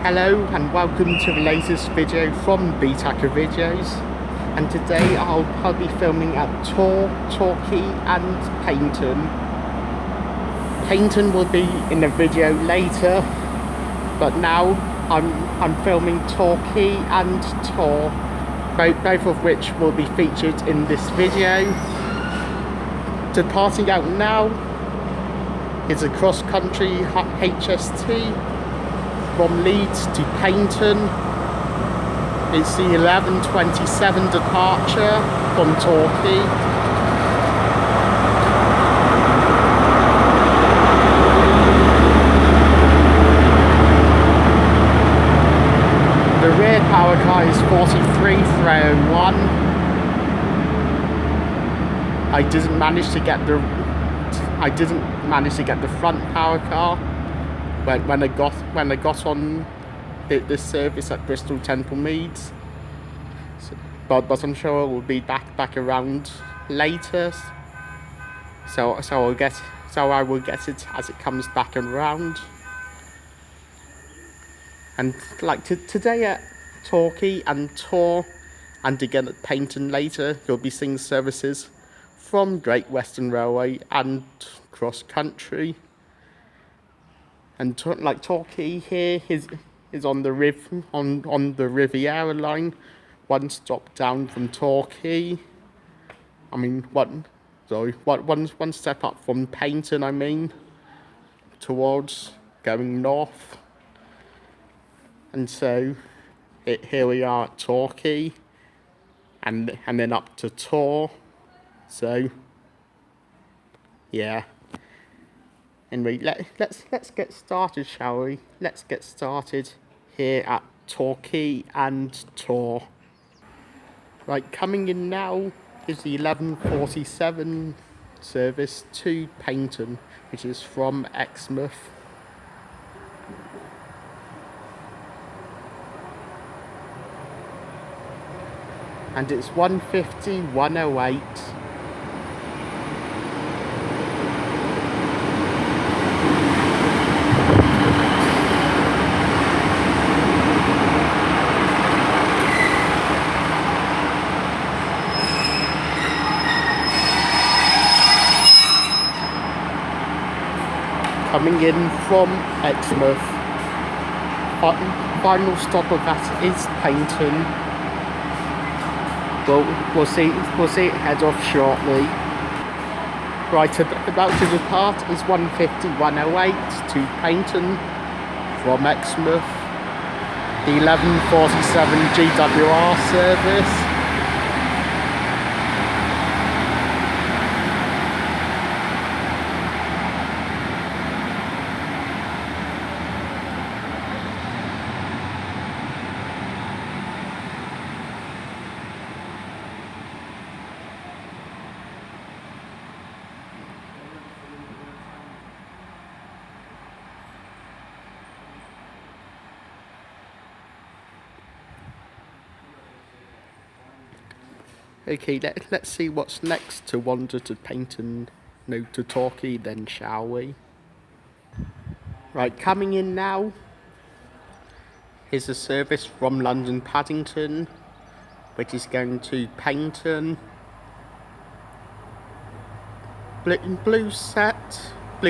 Hello and welcome to the latest video from Btacker Videos, and today I'll be filming at Torre, Torquay and Paignton. Paignton will be in a video later, but now I'm filming Torquay and Torre, both of which will be featured in this video. Departing out now is a cross-country HST from Leeds to Paignton. It's the 11:27 departure from Torquay. The rear power car is 43,301. I didn't manage to get the front power car when I got on this service at Bristol Temple Meads, but I'm sure it will be back around later. So I will get it as it comes back around. And like today at Torquay and Torre, and again at Paignton later, you'll be seeing services from Great Western Railway and cross country. And like Torquay here is on the Riviera line, one stop down from Torquay. I mean one step up from Paignton. I mean towards going north. And so here we are at Torquay, and then up to Torre. So yeah. Anyway, let's get started, shall we? Let's get started here at Torquay and Torre. Right, coming in now is the 11:47 service to Paignton, which is from Exmouth. And it's 1:50:108. Coming in from Exmouth. Final stop of that is Paignton. We'll see it head off shortly. Right, about to depart is 1:50:108 to Paignton from Exmouth. The 11:47 GWR service. Okay, let's see what's next to wander to Paignton, no, to Torquay then, shall we? Right, coming in now is a service from London Paddington, which is going to Paignton. Blue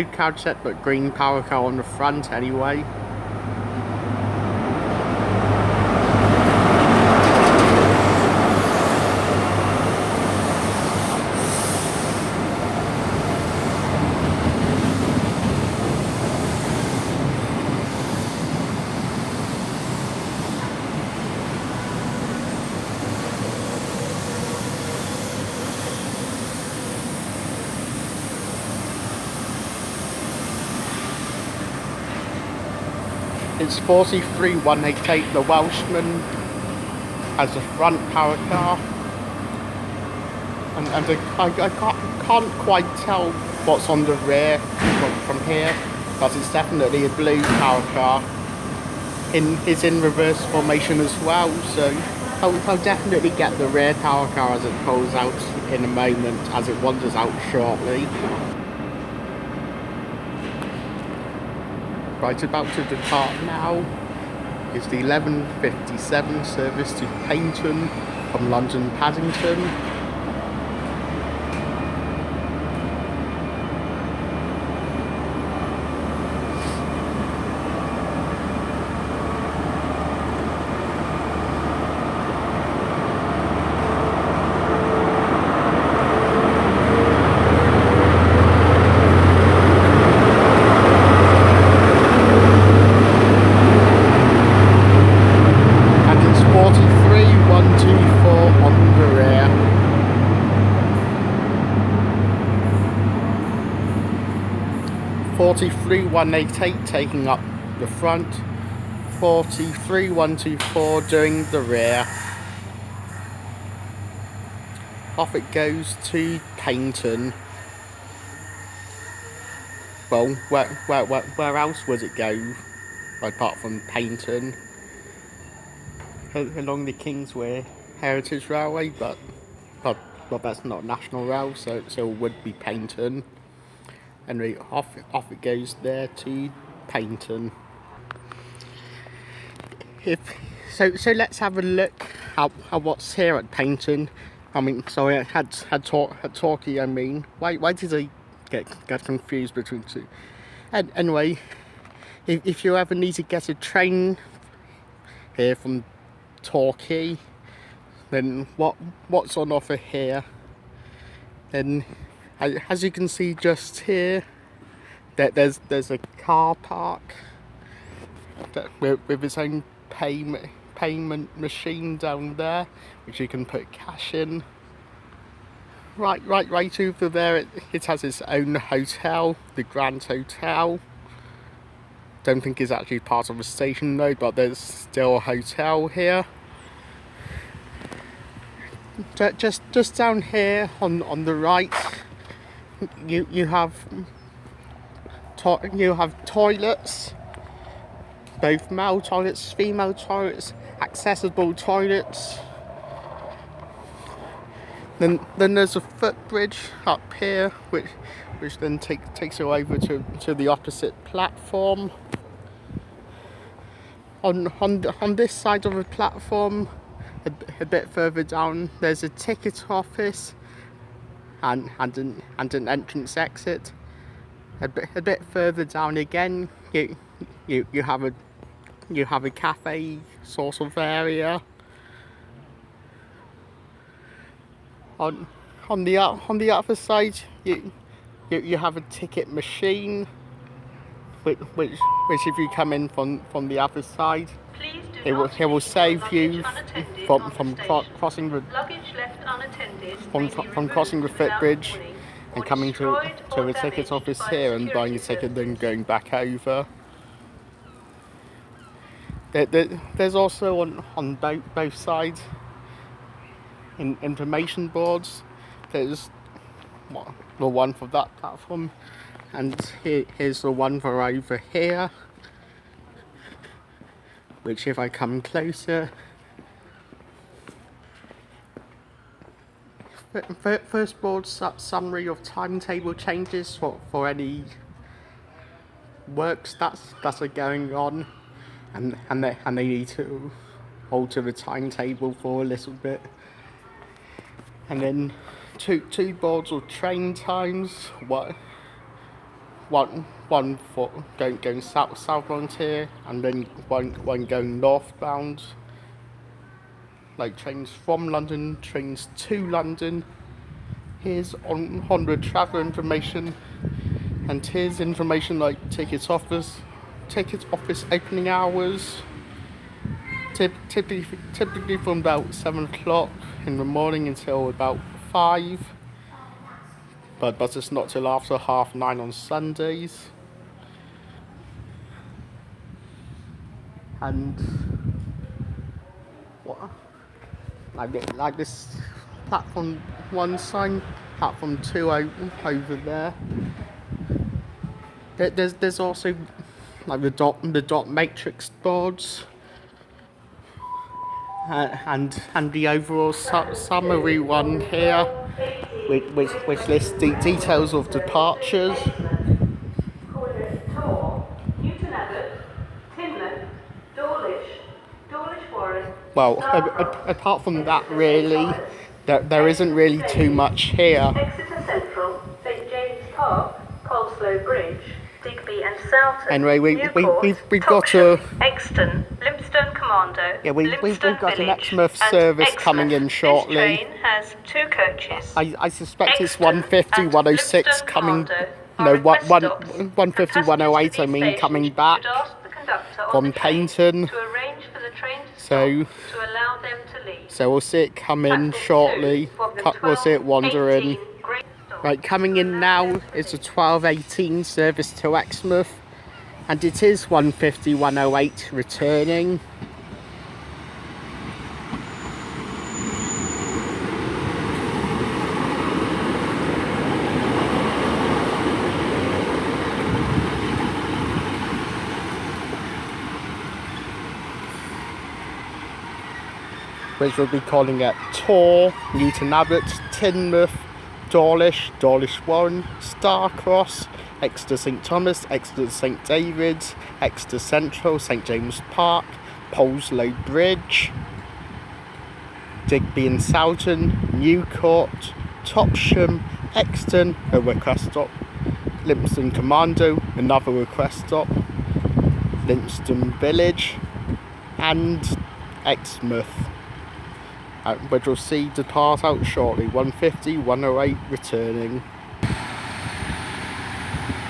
card set, but green power car on the front anyway. It's 43,188, the Welshman, as a front power car. And I can't quite tell what's on the rear from here, but it's definitely a blue power car. It's in reverse formation as well, so I'll definitely get the rear power car as it pulls out in a moment, as it wanders out shortly. Right, about to depart now is the 11:57 service to Paignton from London Paddington. And it's 43124 on the rear. 43188 taking up the front. 43124 doing the rear. Off it goes to Paignton. Well, where else would it go apart from Paignton? Along the Kingsway Heritage Railway, but that's not National Rail, so it would be Paignton. Anyway, off it goes there to Paignton. So let's have a look at what's here at Paignton. I mean, sorry, I had Torquay. I mean, why did I get confused between two? And anyway, if you ever need to get a train here from Torquay, then what's on offer here? Then, as you can see just here, that there's a car park with its own payment machine down there, which you can put cash in. Right over there, it has its own hotel, the Grand Hotel. Don't think it's actually part of a station though, but there's still a hotel here. Just down here on the right, you have toilets, both male toilets, female toilets, accessible toilets. Then there's a footbridge up here, which then takes you over to the opposite platform. On this side of the platform, a bit further down, there's a ticket office and an entrance exit. A bit further down again, you have a cafe sort of area. On the other side, you have a ticket machine, which if you come in from the other side, it will save you from crossing the footbridge and coming to the ticket office here and buying a ticket, then going back over. There's also on both sides information boards. There's the one for that platform, and here's the one for over here, which if I come closer, first board summary of timetable changes for any works that are going on, and they need to alter the timetable for a little bit. And then two boards of train times. One for going southbound here, and then one going northbound. Like trains from London, trains to London. Here's on the travel information, and here's information like ticket office opening hours. Typically from about 7 o'clock in the morning until about 5, but it's not till after 9:30 on Sundays. And like this platform 1 sign, platform 2 over there. There's also like the dot matrix boards. And the overall summary one here, which lists the details of departures. Well, apart from that, really, there isn't really too much here. Exeter Central, St James Park, Colslow Bridge, Digby and Soughton. Anyway, we've got a Exton, Lympstone Commando. Yeah, we've got an Exmouth service coming in shortly. This train has 2 coaches. I suspect it's 150, 106 coming. No, 150, 108. I mean, coming back from Paignton. So we'll see it come in shortly. We'll see it wandering. Right, coming in now is a 12:18 service to Exmouth, and it is 150, 108 returning. Which we'll be calling it Torre, Newton Abbot, Teignmouth, Dawlish, Dawlish Warren, Starcross, Exeter St Thomas, Exeter St David's, Exeter Central, St James Park, Poleslow Bridge, Digby and Soughton, Newcourt, Topsham, Exton, a request stop, Lympstone Commando, another request stop, Lympstone Village, and Exmouth. Which we'll see depart out shortly. 150, 108 returning.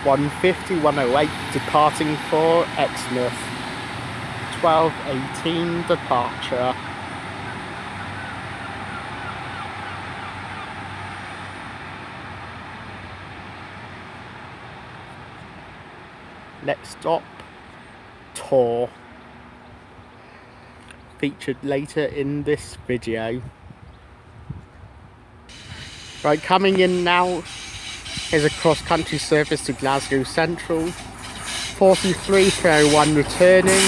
150, 108 departing for Exmouth. 12:18 departure. Next stop, Torre. Featured later in this video. Right, coming in now is a cross-country service to Glasgow Central. 43:01 returning.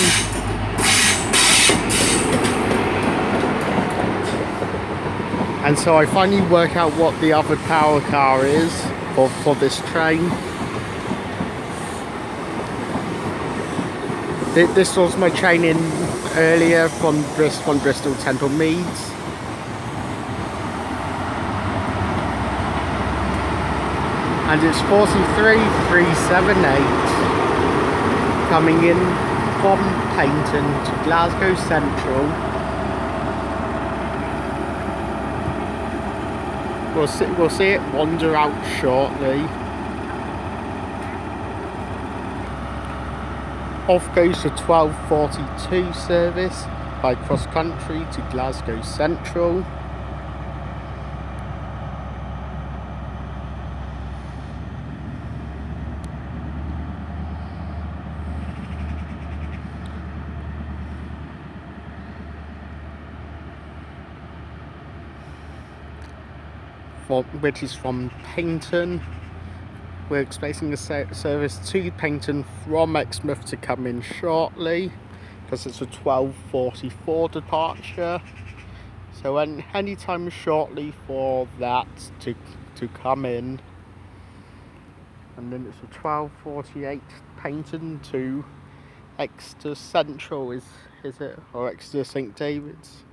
And so I finally work out what the other power car is for this train. This was my train in earlier from Bristol Temple Meads. And it's 43:378 coming in from Paignton to Glasgow Central. We'll see it wander out shortly. Off goes the 12:42 service by cross country to Glasgow Central. Which is from Paignton. We're expecting a service to Paignton from Exmouth to come in shortly, because it's a 12:44 departure. So any time shortly for that to come in. And then it's a 12:48 Paignton to Exeter Central, is it? Or Exeter St David's.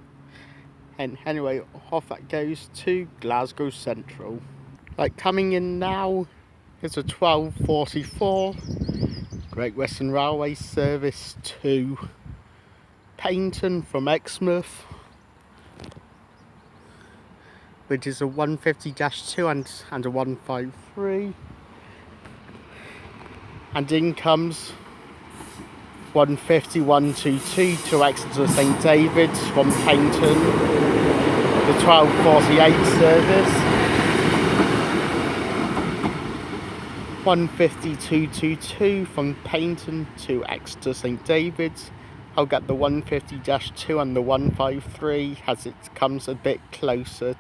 And anyway, off that goes to Glasgow Central. Like, coming in now is a 12:44 Great Western Railway service to Paignton from Exmouth, which is a 150-2 and a 153. And in comes 150-122 to Exeter St David's from Paignton, the 12:48 service. 150-222 from Paignton to Exeter St David's. I'll get the 150-2 and the 153 as it comes a bit closer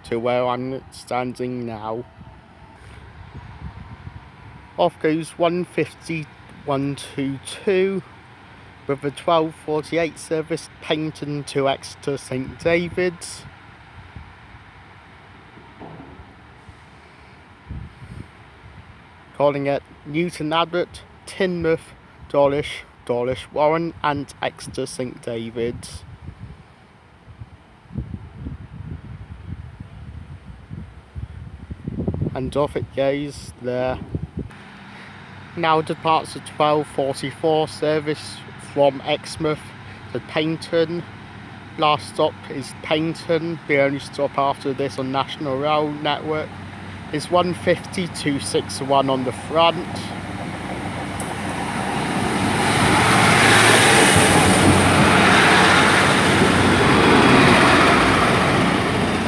to where I'm standing now. Off goes 150-122 with a 12:48 service Paignton to Exeter St David's. Calling it Newton Abbot, Teignmouth, Dawlish, Dawlish Warren and Exeter St David's. and off it goes there. Now departs the 12:44 service from Exmouth to Paignton. Last stop is Paignton. The only stop after this on National Rail Network is 150-261 on the front.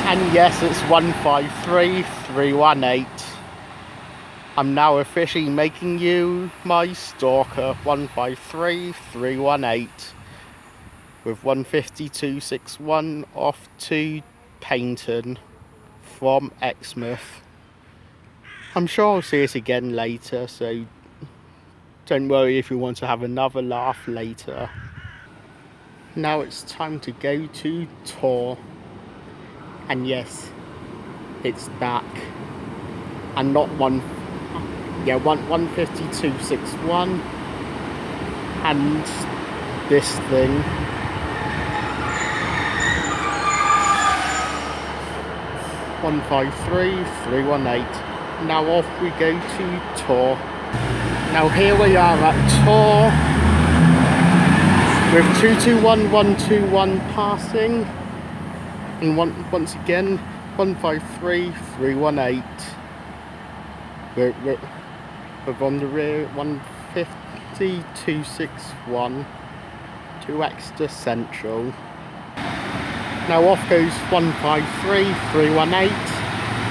And yes, it's 153-318. I'm now officially making you my stalker. 153-318 with 150-261 off to Paignton from Exmouth. I'm sure I'll see it again later, so don't worry if you want to have another laugh later. Now it's time to go to Torre. And yes, it's back. And not 150-261. And this thing. (153-318). Now off we go to Torre. Now here we are at Torre with 221-121 passing, and once again 153-318. We're on the rear 150-261 to Exeter Central. Now off goes 153-318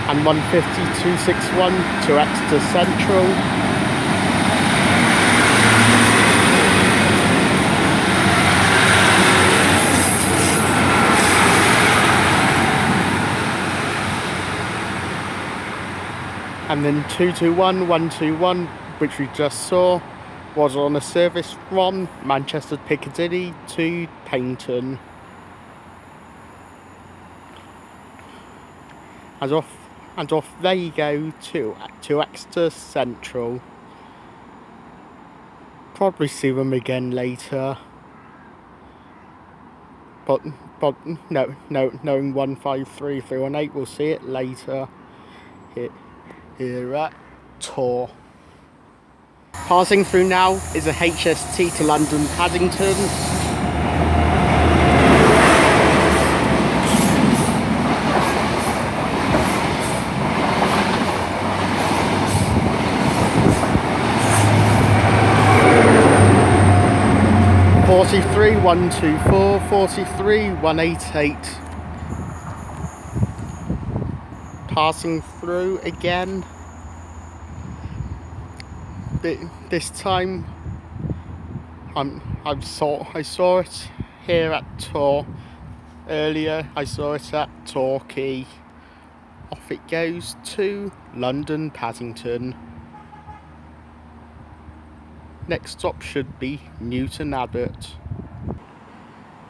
and 150-261 to Exeter Central. And then 221-121, which we just saw, was on a service from Manchester Piccadilly to Paignton. And off they go to Exeter Central. Probably see them again later. But no, knowing 153-318, we'll see it later. Here at Torre. Passing through now is a HST to London Paddington. (43-124), 43-188. Passing through again. This time I saw it here at Torre. Earlier I saw it at Torquay. Off it goes to London Paddington. Next stop should be Newton Abbot.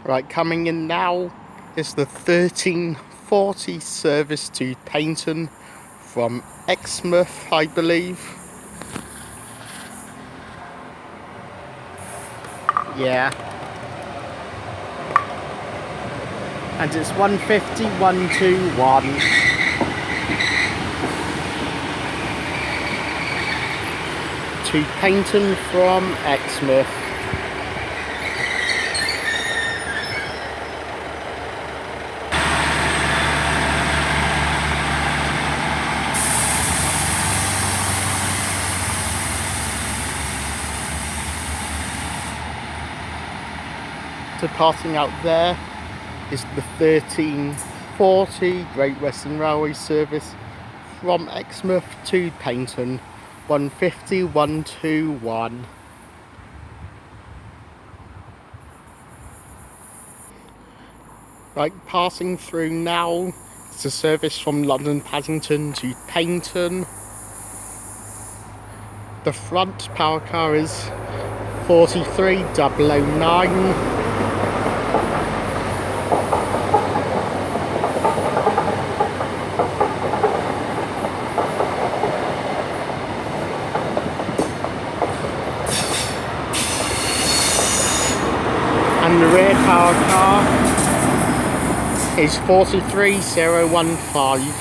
Right, coming in now is the 13:40 service to Paignton from Exmouth, I believe. Yeah. And it's 150-121. To Paignton from Exmouth. Departing out there is the 13:40 Great Western Railway service from Exmouth to Paignton, 150-121. Right, passing through now is the service from London Paddington to Paignton. The front power car is 43009. And the rear power car is 43015.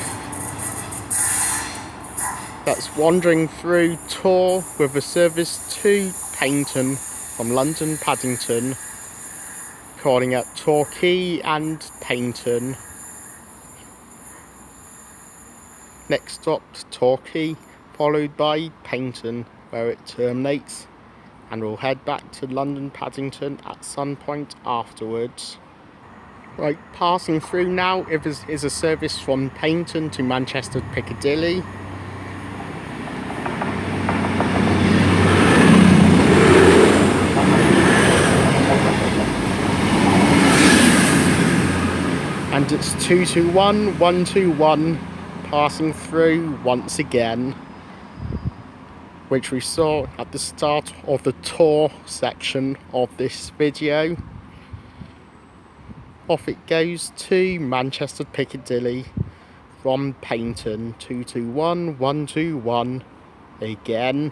that's wandering through Torre with a service to Paignton from London Paddington, calling at Torquay and Paignton. Next stop Torquay, followed by Paignton, where it terminates, and we'll head back to London Paddington at some point afterwards. Right, passing through now is a service from Paignton to Manchester Piccadilly. And it's 221 121 passing through once again, which we saw at the start of the tour section of this video. Off it goes to Manchester Piccadilly from Paignton, 221 121 again.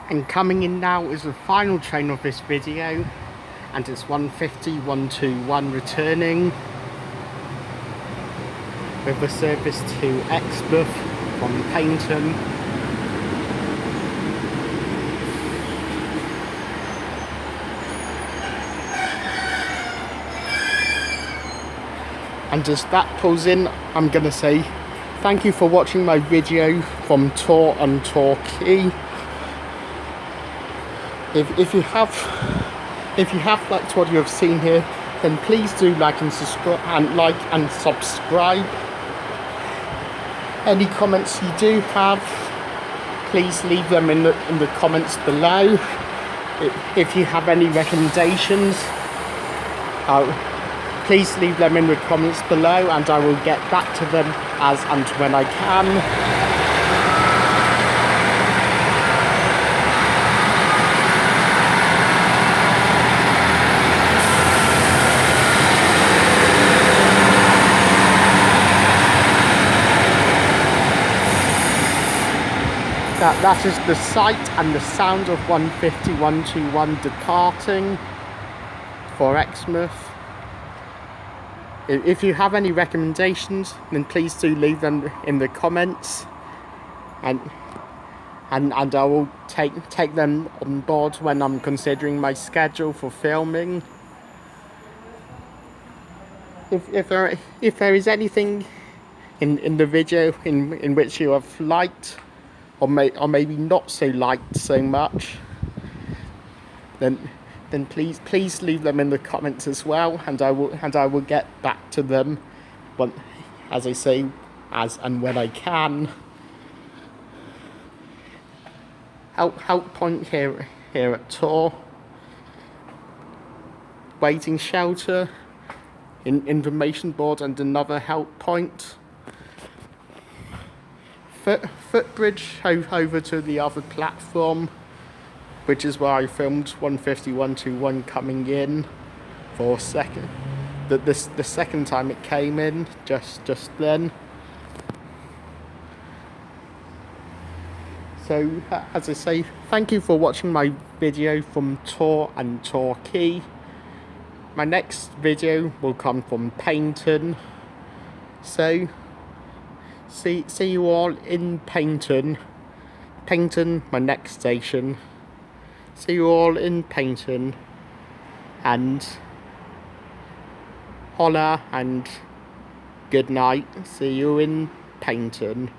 And coming in now is the final train of this video, and it's 150 121 returning with a service to Exmouth from Paignton. And as that pulls in, I'm going to say thank you for watching my video from Torre and Torquay. If you have liked what you have seen here, then please do like and subscribe. Any comments you do have, please leave them in the comments below. If you have any recommendations, please leave them in the comments below, and I will get back to them as and when I can. That is the sight and the sound of 150 121 departing for Exmouth. If you have any recommendations, then please do leave them in the comments, and I will take them on board when I'm considering my schedule for filming. If there is anything in the video in which you have liked, or maybe not so liked so much, then please leave them in the comments as well, and I will get back to them as I say, as and when I can. Help point here at Torre. Waiting shelter, information board, and another help point. Footbridge over to the other platform, which is where I filmed 150 121 coming in for a second. The second time it came in, just then. So, as I say, thank you for watching my video from Torre and Torquay. My next video will come from Paignton. So, see you all in Paignton. Paignton, my next station. See you all in Paignton, and holla and good night. See you in Paignton.